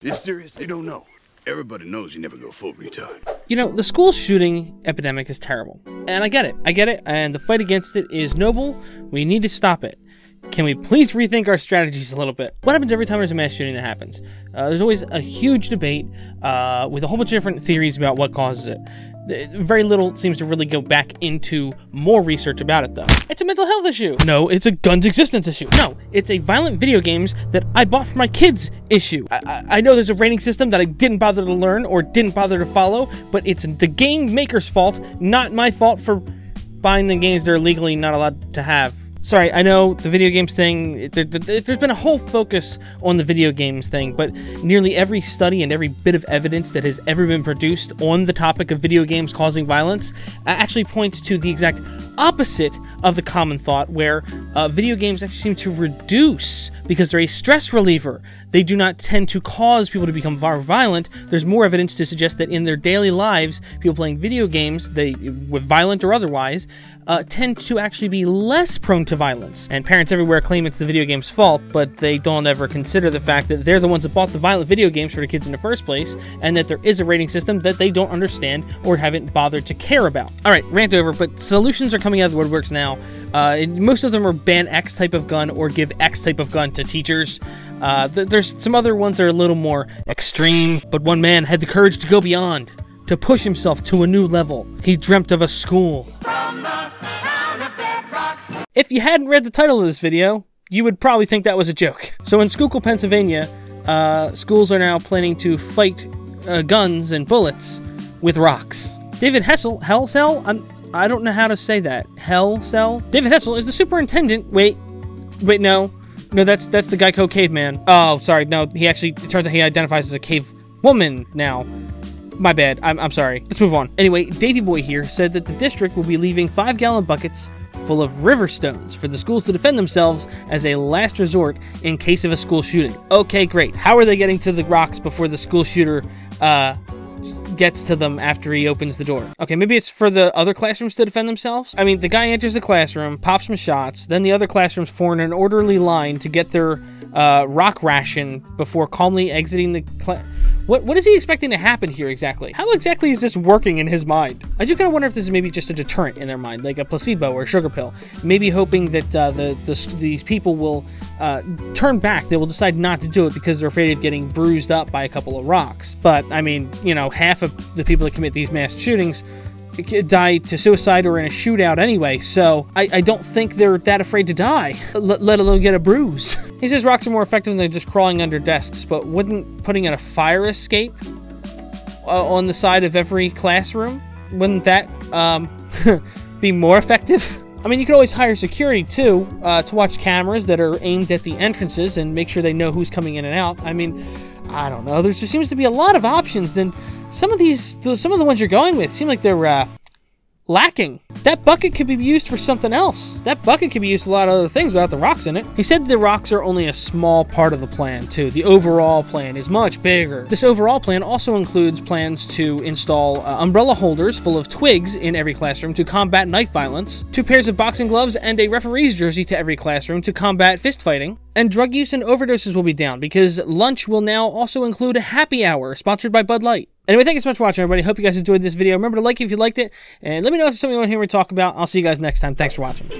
You serious? They don't know. Everybody knows you never go full retard. You know, the school shooting epidemic is terrible. And I get it, and the fight against it is noble. We need to stop it. Can we please rethink our strategies a little bit? What happens every time there's a mass shooting that happens? There's always a huge debate with a whole bunch of different theories about what causes it. Very little seems to really go back into more research about it, though. It's a mental health issue. No, it's a gun's existence issue. No, it's a violent video games that I bought for my kids issue. I know there's a rating system that I didn't bother to learn or didn't bother to follow, but it's the game maker's fault, not my fault for buying the games they're legally not allowed to have. Sorry, I know the video games thing, there's been a whole focus on the video games thing, but nearly every study and every bit of evidence that has ever been produced on the topic of video games causing violence actually points to the exact opposite of the common thought, where video games actually seem to reduce because they're a stress reliever. They do not tend to cause people to become violent. There's more evidence to suggest that in their daily lives, people playing video games, with violent or otherwise, tend to actually be less prone to violence. And parents everywhere claim it's the video game's fault, but they don't ever consider the fact that they're the ones that bought the violent video games for the kids in the first place, and that there is a rating system that they don't understand or haven't bothered to care about. Alright, rant over, but solutions are coming out of the woodworks now. Most of them are ban X type of gun or give X type of gun to teachers. There's some other ones that are a little more extreme, but one man had the courage to go beyond, to push himself to a new level. He dreamt of a school. If you hadn't read the title of this video, you would probably think that was a joke. So in Schuylkill, Pennsylvania, schools are now planning to fight guns and bullets with rocks. David Helsell, I don't know how to say that. Helsell? David Helsell is the superintendent. Wait, no, that's the Geico caveman. Oh, sorry, no, it turns out he identifies as a cave woman now. My bad, I'm sorry. Let's move on. Anyway, Davey Boy here said that the district will be leaving 5-gallon buckets full of river stones for the schools to defend themselves as a last resort in case of a school shooting. Okay, great. How are they getting to the rocks before the school shooter gets to them after he opens the door? Okay, maybe it's for the other classrooms to defend themselves? I mean, the guy enters the classroom, pops some shots, then the other classrooms form an orderly line to get their rock ration before calmly exiting the class. What is he expecting to happen here exactly? How exactly is this working in his mind? I do kind of wonder if this is maybe just a deterrent in their mind, like a placebo or a sugar pill. Maybe hoping that these people will turn back. They will decide not to do it because they're afraid of getting bruised up by a couple of rocks. But, I mean, you know, half of the people that commit these mass shootings die to suicide or in a shootout anyway, so I don't think they're that afraid to die, let alone get a bruise. He says rocks are more effective than just crawling under desks, but wouldn't putting in a fire escape on the side of every classroom, wouldn't that be more effective? I mean, you could always hire security, too, to watch cameras that are aimed at the entrances and make sure they know who's coming in and out. I mean, I don't know. There just seems to be a lot of options. Then some of the ones you're going with seem like they're lacking. That bucket could be used for something else. That bucket could be used for a lot of other things without the rocks in it. He said the rocks are only a small part of the plan, too. The overall plan is much bigger. This overall plan also includes plans to install umbrella holders full of twigs in every classroom to combat knife violence, 2 pairs of boxing gloves and a referee's jersey to every classroom to combat fist fighting, and drug use and overdoses will be down because lunch will now also include a happy hour sponsored by Bud Light. Anyway, thank you so much for watching, everybody. Hope you guys enjoyed this video. Remember to like it if you liked it, and let me know if there's something you want to hear me talk about. I'll see you guys next time. Thanks for watching.